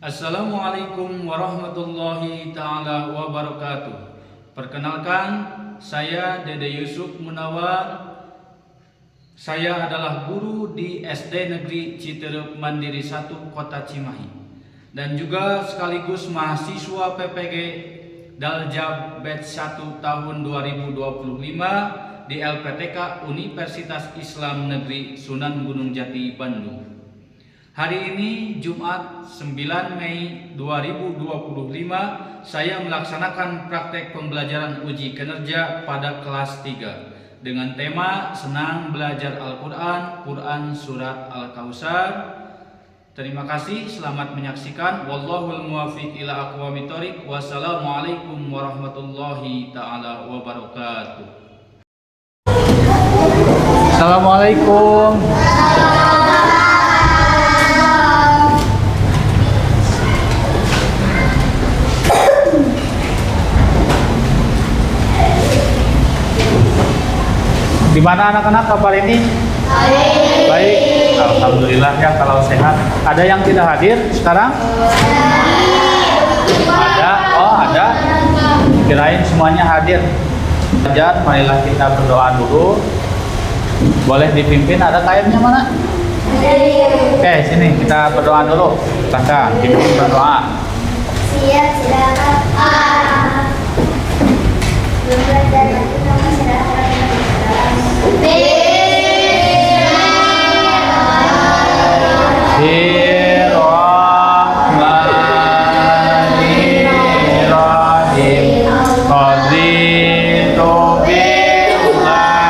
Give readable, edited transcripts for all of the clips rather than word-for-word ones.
Assalamualaikum warahmatullahi ta'ala wabarakatuh. Perkenalkan, saya Dede Yusuf Munawar. Saya adalah guru di SD Negeri Citerep Mandiri 1 Kota Cimahi, dan juga sekaligus mahasiswa PPG Daljab Batch 1 tahun 2025 di LPTK Universitas Islam Negeri Sunan Gunung Jati, Bandung. Hari ini Jumat 9 Mei 2025 saya melaksanakan praktek pembelajaran uji kinerja pada kelas 3 dengan tema Senang Belajar Al-Quran, Quran Surat Al-Kausar. Terima kasih, selamat menyaksikan. Wallahul muwaffiq ila aqwamit thoriq. Wassalamualaikum warahmatullahi ta'ala wabarakatuh. Assalamualaikum. Gimana anak-anak kabar ini? Baik. Baik. Alhamdulillah ya kalau sehat. Ada yang tidak hadir sekarang? Ada. Oh, ada. Kirain semuanya hadir. Belajar, marilah kita berdoa dulu. Boleh dipimpin, ada kainnya mana? Oke, sini kita berdoa dulu. Silakan dipimpin berdoa. Siap, silakan. Bismillahirrahmanirrahim. Qaditu billahi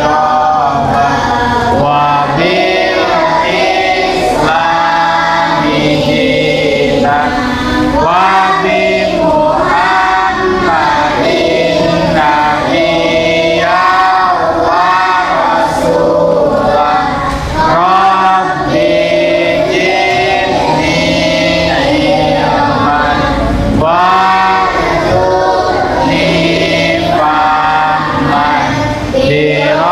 rabban wa bil islami dinan wa bi Muhammadin nabiyya wa rasulah. Rabbi zidni ilman warzuqni fahman birahmatika ya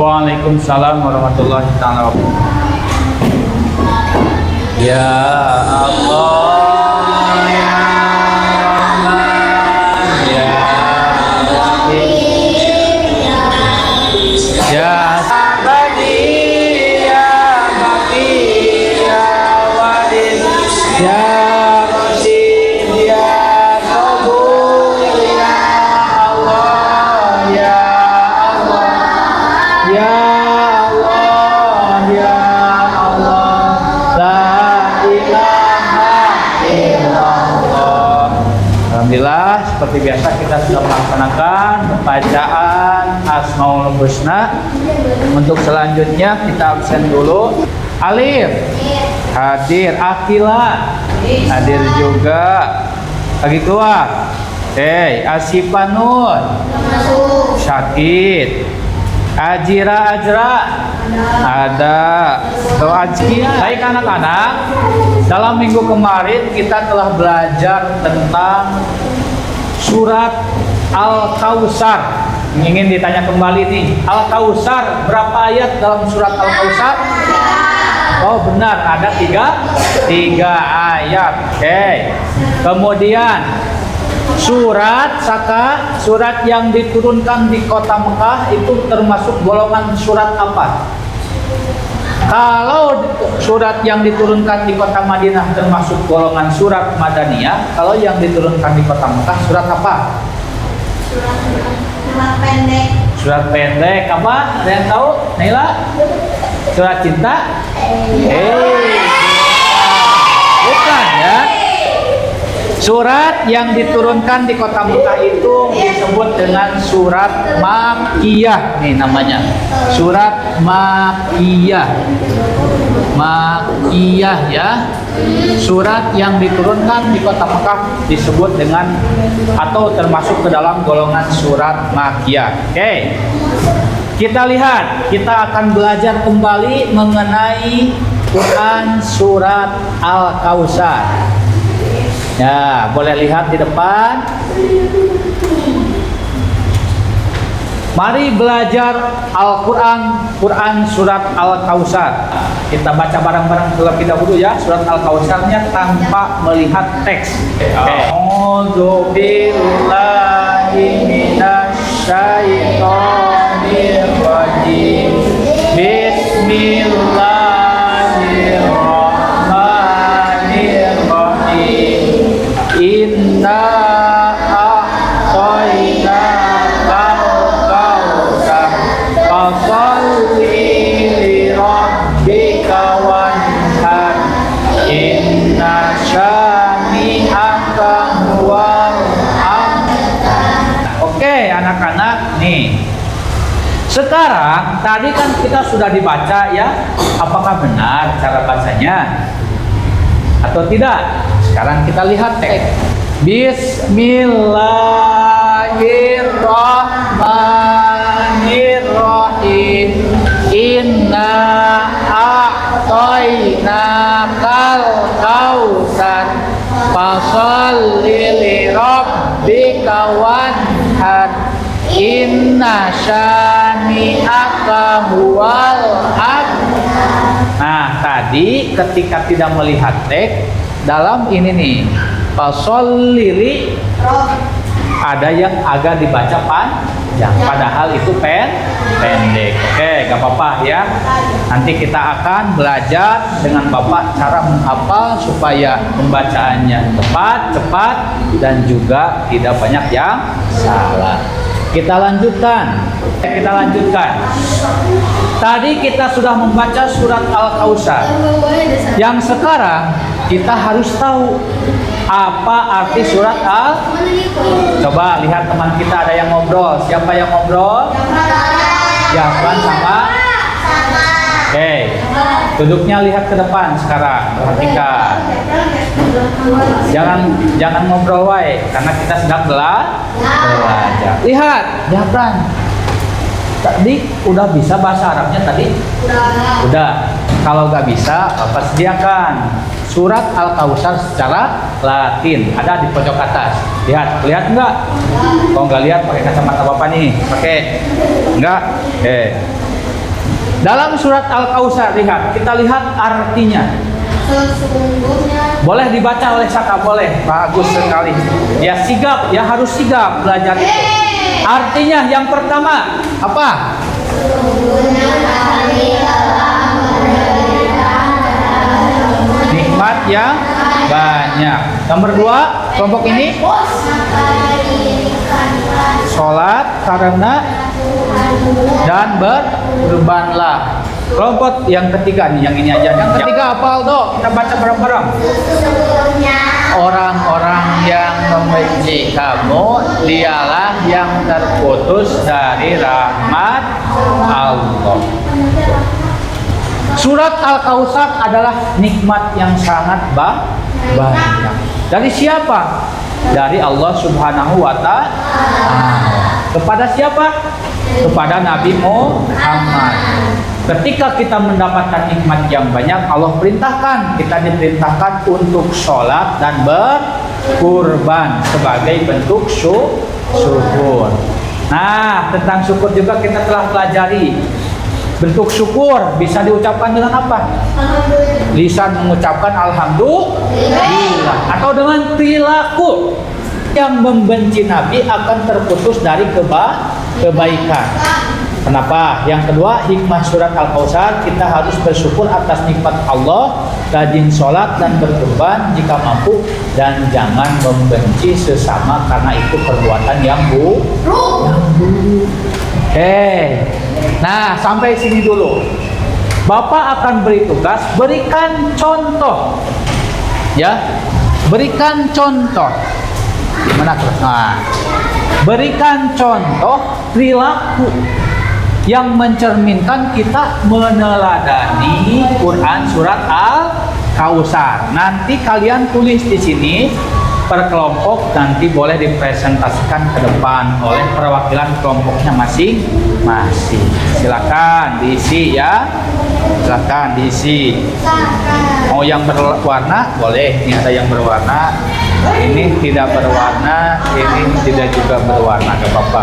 Waalaikumsalam warahmatullahi taala wabarakatuh. Ya Allah ya Rahman ya Rahim ya Sabadi ya Baqi ya Wadid ya Rasid ya Qabul ya Allah ya Ya Allah, Ya Allah, La ilaha illallah. Alhamdulillah, seperti biasa kita sudah melaksanakan bacaan Asmaul Husna. Untuk selanjutnya kita absen dulu. Alif hadir, Akila hadir juga. Lagi keluar. Asifanun Syakid. Ajira Ajra ada. Baik anak-anak, dalam minggu kemarin kita telah belajar tentang surat Al-Kausar. Ingin ditanya kembali nih, Al-Kausar berapa ayat dalam surat Al-Kausar? Oh benar, ada tiga ayat. Oke. Kemudian surat yang diturunkan di kota Mekah itu termasuk golongan surat apa? Kalau surat yang diturunkan di kota Madinah termasuk golongan surat Madaniyah, kalau yang diturunkan di kota Mekah surat apa? Surat pendek. Surat pendek apa? Ada yang tahu? Naila? Surat cinta? Bukan ya? Surat yang diturunkan di kota Mekah itu disebut dengan surat Makkiyah. Nih namanya. Surat Makkiyah. Makkiyah ya. Surat yang diturunkan di kota Mekah disebut dengan atau termasuk ke dalam golongan surat Makkiyah. Oke. Kita lihat, kita akan belajar kembali mengenai Quran surat Al-Kautsar. Ya, boleh lihat di depan. Mari belajar Al-Quran, Quran surat Al-Kautsar. Kita baca bareng-bareng terlebih dahulu ya, surat Al-Kautsarnya tanpa melihat teks. A'udzu billahi minasyaitonir rajim. Bismillahirrahmanirrahim. Inna a'tayna kal-kautsar fasholli li rabbika wanhar inna syani'aka huwal abtar. Oke anak-anak nih. Sekarang tadi kan kita sudah dibaca ya. Apakah benar cara bacanya atau tidak? Sekarang kita lihat teks. Bismillahirrahmanirrahim. Inna a'tainakal kautsar fasholli li rabbika wanhar inna syani'aka huwal abtar. Nah, tadi ketika tidak melihat teks dalam ini nih, fasholli ada yang agak dibaca panjang, padahal itu pendek. Oke, gak apa-apa ya. Nanti kita akan belajar dengan Bapak cara menghafal supaya pembacaannya tepat, cepat, dan juga tidak banyak yang salah. Kita lanjutkan. Tadi kita sudah membaca surat Al-Kautsar. Yang sekarang kita harus tahu apa arti surat Al. Coba lihat teman kita ada yang ngobrol. Siapa yang ngobrol? Jafran sama. Oke. Duduknya lihat ke depan sekarang. Perhatikan. Jangan ngobrol wae karena kita sedang belajar. Lihat, Jafran. Tadi udah bisa bahasa Arabnya tadi? Udah. Kalau nggak bisa, Bapak sediakan surat Al-Kautsar secara Latin. Ada di pojok atas. Lihat nggak? Kalau nggak lihat, pakai kacamata Bapak nih. Pakai? Nggak? Dalam surat Al-Kautsar kita lihat artinya. Sesungguhnya Boleh dibaca oleh Saka, boleh. Bagus sekali. Ya sigap, ya harus sigap belajar itu. Artinya yang pertama apa? Nikmat yang banyak. Nomor 2, kelompok ini sholat karena dan berkurbanlah. Kelompok yang ketiga nih, yang ini aja. Yang ketiga apa Aldo? Kita baca bareng-bareng. Orang-orang yang membenci kamu, dialah yang terputus dari rahmat Allah. Surat Al-Kautsar adalah nikmat yang sangat banyak. Dari siapa? Dari Allah Subhanahu wa Ta'ala. Kepada siapa? Kepada Nabi Muhammad. Ketika kita mendapatkan nikmat yang banyak, Allah perintahkan, kita diperintahkan untuk sholat dan berkurban sebagai bentuk syukur. Nah, tentang syukur juga kita telah pelajari. Bentuk syukur bisa diucapkan dengan apa? Lisan mengucapkan alhamdulillah, atau dengan perilaku. Yang membenci Nabi akan terputus dari kebaikan. Kenapa? Yang kedua, hikmah surat Al-Kautsar, kita harus bersyukur atas nikmat Allah, rajin sholat dan berkurban jika mampu, dan jangan membenci sesama karena itu perbuatan yang buruk. Nah, sampai sini dulu. Bapak akan beri tugas, berikan contoh. Ya. Berikan contoh. Mana terus? Nah, berikan contoh perilaku yang mencerminkan kita meneladani Quran surat Al-Kautsar. Nanti kalian tulis di sini per kelompok, nanti boleh dipresentasikan ke depan oleh perwakilan kelompoknya masing-masing. Silakan diisi ya. Silakan diisi. Mau yang berwarna boleh. Ini ada yang berwarna. Ini tidak berwarna. Ini tidak juga berwarna. Gak apa-apa.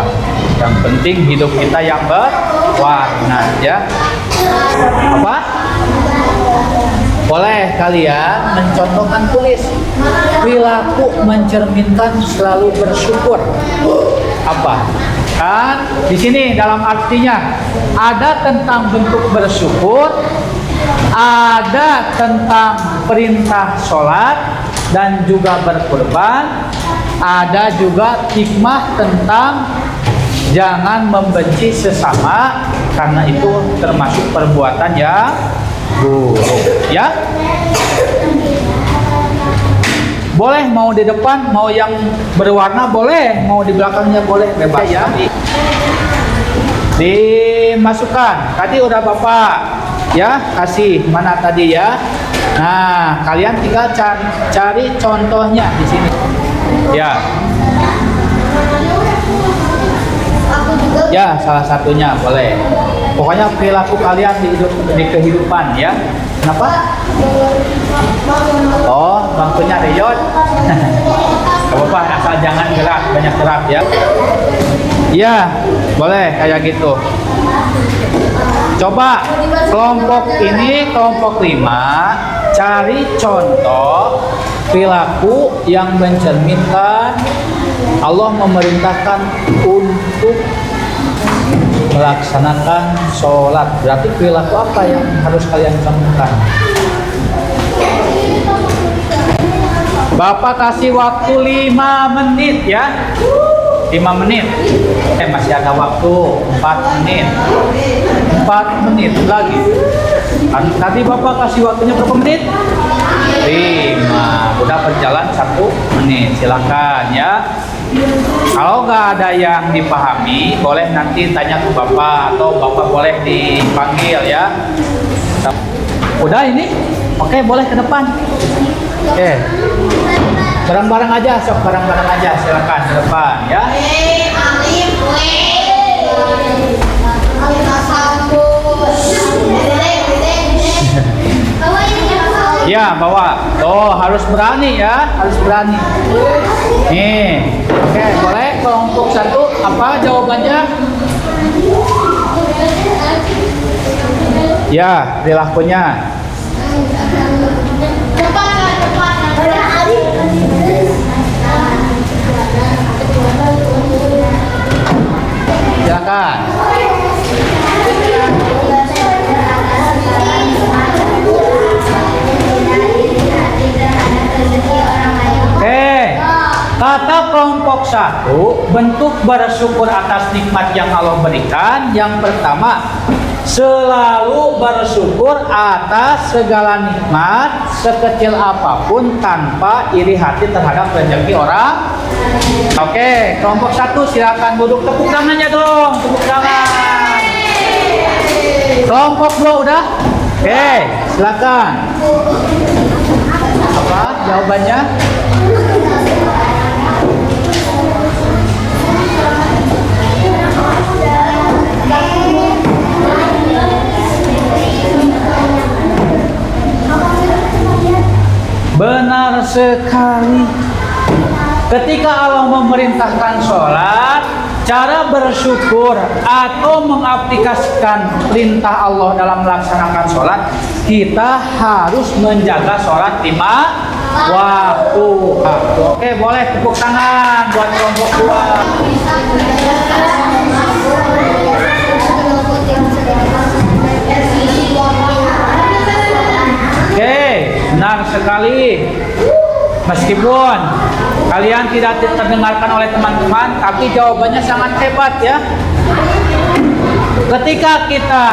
Yang penting hidup kita yang berwarna ya. Apa? Boleh kalian mencontohkan tulis perilaku mencerminkan selalu bersyukur. Apa? Kan di sini dalam artinya ada tentang bentuk bersyukur, ada tentang perintah sholat dan juga berkurban, ada juga hikmah tentang jangan membenci sesama karena itu termasuk perbuatan yang buruk ya. Boleh mau di depan, mau yang berwarna boleh, mau di belakangnya boleh, bebas ya. Dimasukkan. Tadi udah Bapak ya kasih mana tadi ya. Nah, kalian tinggal cari contohnya di sini. Ya. Ya, salah satunya boleh. Pokoknya perilaku kalian di kehidupan ya. Kenapa? Oh, bangkunya reyot. Gak apa-apa, asal jangan gerak, banyak gerak ya. Iya, boleh kayak gitu. Coba kelompok ini, kelompok 5, cari contoh perilaku yang mencerminkan Allah memerintahkan untuk melaksanakan sholat. Berarti perilaku apa yang harus kalian contohkan? Bapak kasih waktu 5 menit ya. 5 menit. Masih ada waktu 4 menit. 4 menit lagi. Tadi Bapak kasih waktunya berapa menit? 5. Udah berjalan 1 menit. Silakan ya. Kalau nggak ada yang dipahami, boleh nanti tanya ke Bapak atau Bapak boleh dipanggil ya. Udah ini? Oke, boleh ke depan. Oke. Bareng-bareng aja, sok bareng-bareng aja. Silakan ke depan ya. Ya, bawa. Oh, harus berani ya, harus berani. Nih. Oke, boleh kelompok 1 apa jawabannya? Ya, perilakunya. Silakan. Oke. Kata kelompok 1, bentuk bersyukur atas nikmat yang Allah berikan. Yang pertama, selalu bersyukur atas segala nikmat sekecil apapun tanpa iri hati terhadap rezeki orang. Oke, kelompok 1 silakan duduk, tepuk tangannya dong, tepuk tangan. Kelompok 2 udah? Oke, silakan. Apa jawabannya? Benar sekali. Ketika Allah memerintahkan sholat, cara bersyukur atau mengaplikasikan perintah Allah dalam melaksanakan sholat, kita harus menjaga sholat 5 waktu. Oke, boleh tepuk tangan buat kelompok 2. Oke, benar sekali. Meskipun kalian tidak terdengarkan oleh teman-teman, tapi jawabannya sangat hebat ya. Ketika kita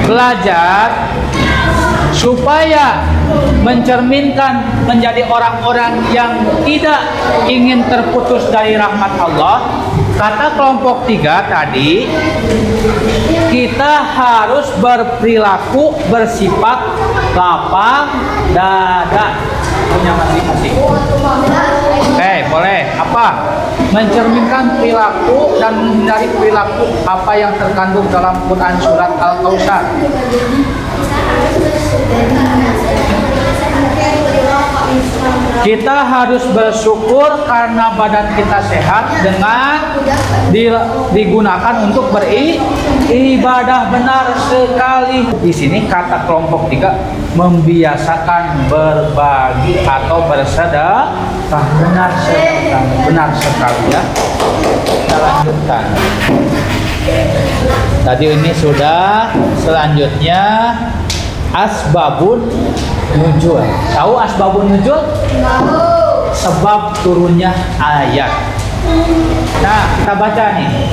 belajar supaya mencerminkan menjadi orang-orang yang tidak ingin terputus dari rahmat Allah. Kata kelompok 3 tadi, kita harus berperilaku bersifat lapang dada, punya masing-masing. Oke, boleh. Apa? Mencerminkan perilaku dan menghindari perilaku apa yang terkandung dalam Quran surat Al-Kautsar. Kita harus bersyukur karena badan kita sehat dengan digunakan untuk beribadah benar sekali. Di sini kata kelompok 3 membiasakan berbagi atau bersedekah benar sekali ya. Kita lanjutkan. Tadi ini sudah, selanjutnya asbabun nuzul. Tahu asbabun nuzul? Sebab turunnya ayat. Nah, kita baca nih.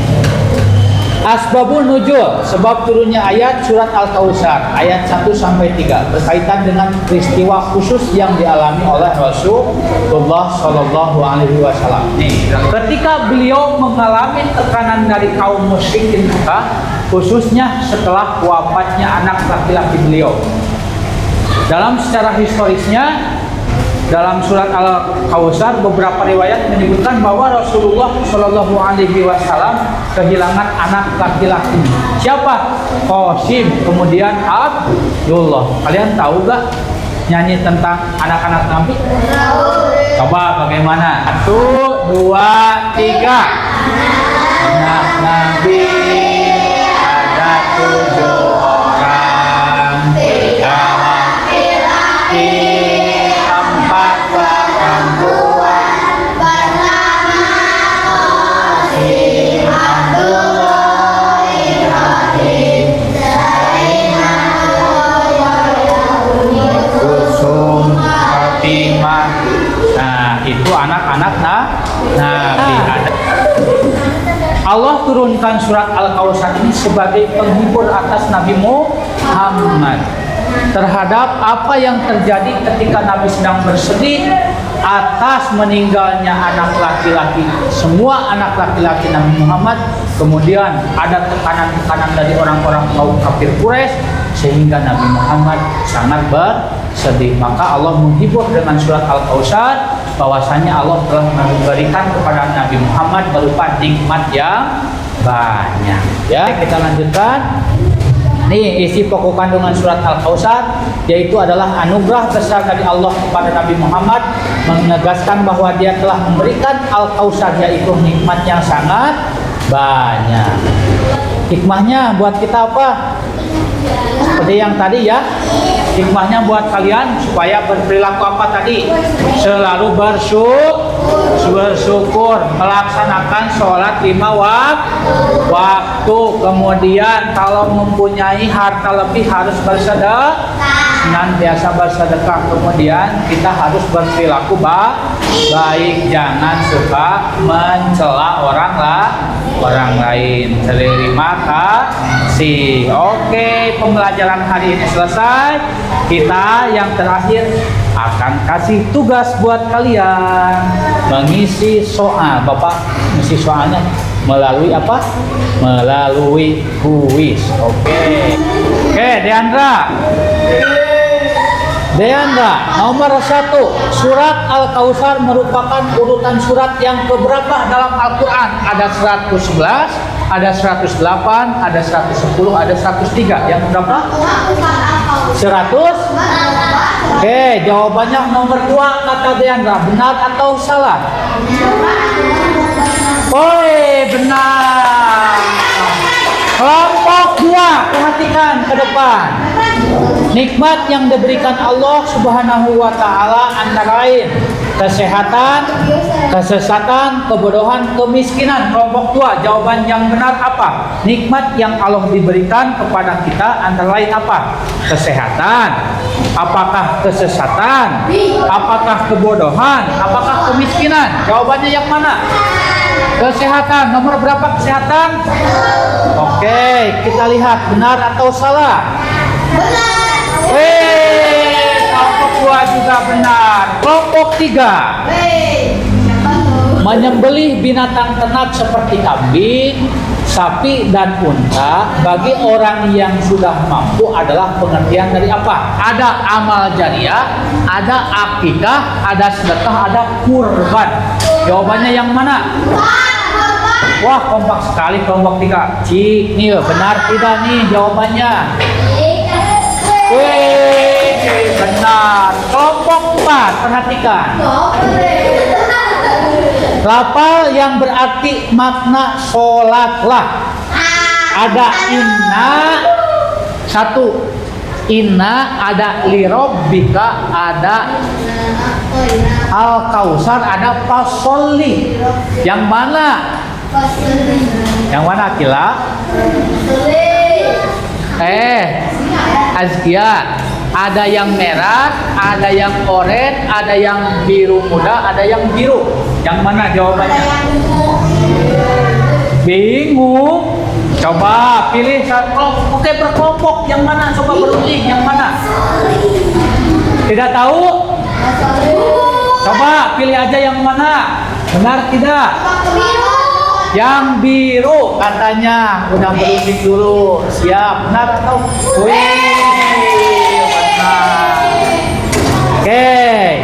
Asbabun nuzul, sebab turunnya ayat surat Al-Kautsar ayat 1 sampai 3 berkaitan dengan peristiwa khusus yang dialami oleh Rasulullah Shallallahu alaihi wasallam. Nih, ketika beliau mengalami tekanan dari kaum musyrikin Mekah, khususnya setelah wafatnya anak laki-laki beliau. Dalam secara historisnya, dalam surat Al-Kautsar beberapa riwayat menyebutkan bahwa Rasulullah Shallallahu alaihi wasallam kehilangan anak laki-laki. Siapa? Qasim, kemudian Abdullah. Kalian tahu gak nyanyi tentang anak-anak Nabi? Coba bagaimana? 1, 2, 3. Anak Nabi ada 7 orang, 3 laki-laki, 4 perempuan, bernama Qasim, Abdullah, Ibrahim, Zainab, Kusum, Fatimah. Nah, itu anak-anak Nabi. Allah turunkan surat Al-Kautsar ini sebagai penghibur atas Nabi Muhammad terhadap apa yang terjadi ketika Nabi sedang bersedih atas meninggalnya anak laki-laki, semua anak laki-laki Nabi Muhammad. Kemudian ada tekanan-tekanan dari orang-orang kaum kafir Quraisy sehingga Nabi Muhammad sangat bersedih. Maka Allah menghibur dengan surat Al-Kautsar bahwasanya Allah telah memberikan kepada Nabi Muhammad berupa nikmat yang banyak. Ya, kita lanjutkan. Nih isi pokok kandungan surat Al-Kautsar, yaitu adalah anugerah besar dari Allah kepada Nabi Muhammad, menegaskan bahwa Dia telah memberikan Al-Kautsar, yaitu nikmat yang sangat banyak. Hikmahnya buat kita apa? Seperti yang tadi ya, hikmahnya buat kalian supaya berperilaku apa tadi? Selalu bersyukur, melaksanakan sholat 5 waktu. Kemudian kalau mempunyai harta lebih harus bersedekah, senantiasa bersedekah. Kemudian kita harus berperilaku baik, jangan suka mencela orang lain. Terima kasih. Oke, pembelajaran hari ini selesai. Kita yang terakhir akan kasih tugas buat kalian mengisi soal. Bapak mengisi soalnya melalui apa? Melalui kuis. Oke, Deandra, nomor 1, surat Al-Kautsar merupakan urutan surat yang keberapa dalam Al-Quran? Ada 111, ada 108, ada 110, ada 103. Yang berapa? 100? Oke, jawabannya nomor 2 kata Deandra. Benar atau salah? Benar. Kelompok 2, perhatikan ke depan. Nikmat yang diberikan Allah Subhanahu wa Ta'ala antara lain kesehatan, kesesatan, kebodohan, kemiskinan. Kelompok 2, jawaban yang benar apa? Nikmat yang Allah diberikan kepada kita antara lain apa? Kesehatan. Apakah kesesatan? Apakah kebodohan? Apakah kemiskinan? Jawabannya yang mana? Kesehatan. Nomor berapa kesehatan? Oke, kita lihat benar atau salah. Kelompok 2 juga benar. Kelompok 3. Siapa tuh? Menyembelih binatang ternak seperti kambing, sapi, dan unta bagi orang yang sudah mampu adalah pengertian dari apa? Ada amal jariah, ada akikah, ada sedekah, ada kurban. Jawabannya yang mana? Wah, kompak sekali kelompok 3. Cik, nih benar tidak nih jawabannya? Wih, benar. Kelompok 4, perhatikan. Lafal yang berarti makna sholatlah. Ada inna, satu. Inna, ada lirobbika, ada al-kausar, ada fasolli. Yang mana? Yang mana Kila? Azkia. Ada yang merah, ada yang oranye, ada yang biru muda, ada yang biru. Yang mana jawabannya? Bingung. Coba pilih satu. Oke, berkelompok. Yang mana? Coba berunding. Yang mana? Tidak tahu? Coba pilih aja yang mana. Benar tidak? Yang biru katanya. Udah berunding dulu. Siap. Benar atau? Wih. Oke.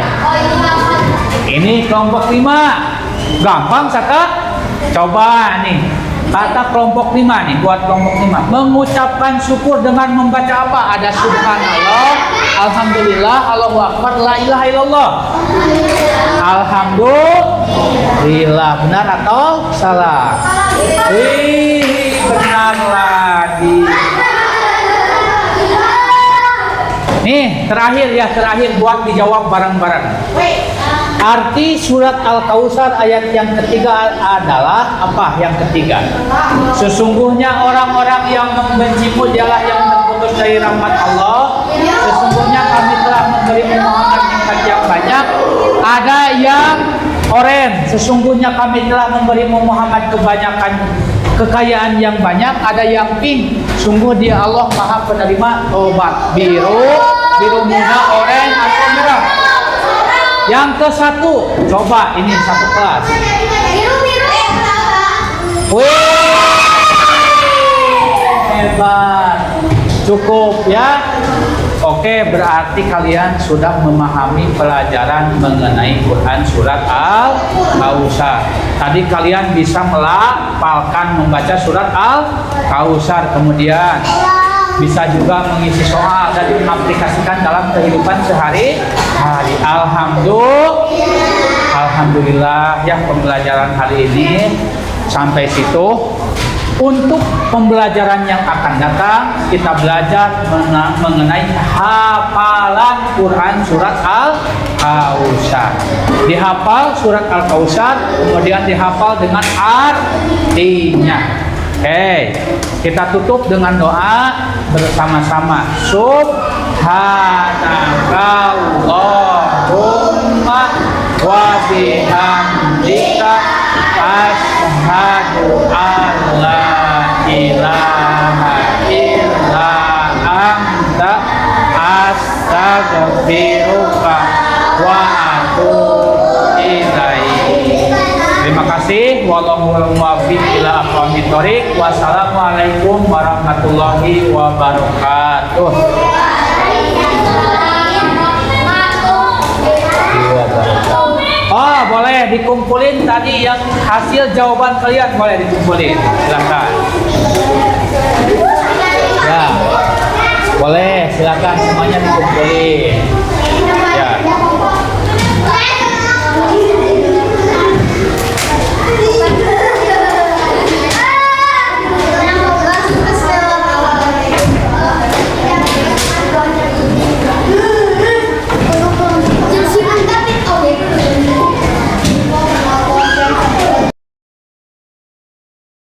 Ini kelompok 5. Gampang Saka? Coba nih. Kata kelompok 5 nih, buat kelompok 5. Mengucapkan syukur dengan membaca apa? Ada subhanallah, alhamdulillah, Allahu akbar, la ilaha illallah. Alhamdulillah. Benar atau salah? Wih, benar lagi. Nih, terakhir buat dijawab bareng-bareng. Arti surat Al-Kausar ayat yang ketiga adalah apa? Yang ketiga. Sesungguhnya orang-orang yang membencimu dialah yang terputus dari rahmat Allah. Sesungguhnya kami telah memberimu Muhammad nikmat yang banyak. Ada yang oranye. Sesungguhnya kami telah memberimu Muhammad kebanyakan kekayaan yang banyak. Ada yang pink. Sungguh dia Allah Maha Penerima Taubat. Biru muda, oranye atau merah? Yang ke satu, coba ini satu kelas. Wih, hebat. Cukup ya. Oke, berarti kalian sudah memahami pelajaran mengenai Quran surat Al-Kausar. Tadi kalian bisa melafalkan membaca surat Al-Kausar, kemudian bisa juga mengisi soal dan mengaplikasikan dalam kehidupan sehari-hari. Alhamdulillah ya, pembelajaran hari ini sampai situ. Untuk pembelajaran yang akan datang, kita belajar mengenai hafalan Quran surat Al-Kausar. Dihafal surat Al-Kausar, kemudian dihafal dengan artinya. Oke, kita tutup dengan doa bersama-sama. Subhanakallahumma wa bihamdika asyhadu an la ilaha illa anta astaghfiruka wa atubu ilaik. Terima kasih. Wallahul muwaffiq ila aqwamit thoriq. Wassalamualaikum warahmatullahi wabarakatuh. Oh, boleh dikumpulin tadi yang hasil jawaban kalian, boleh dikumpulin. Silakan. Ya. Boleh, silakan semuanya dikumpulin.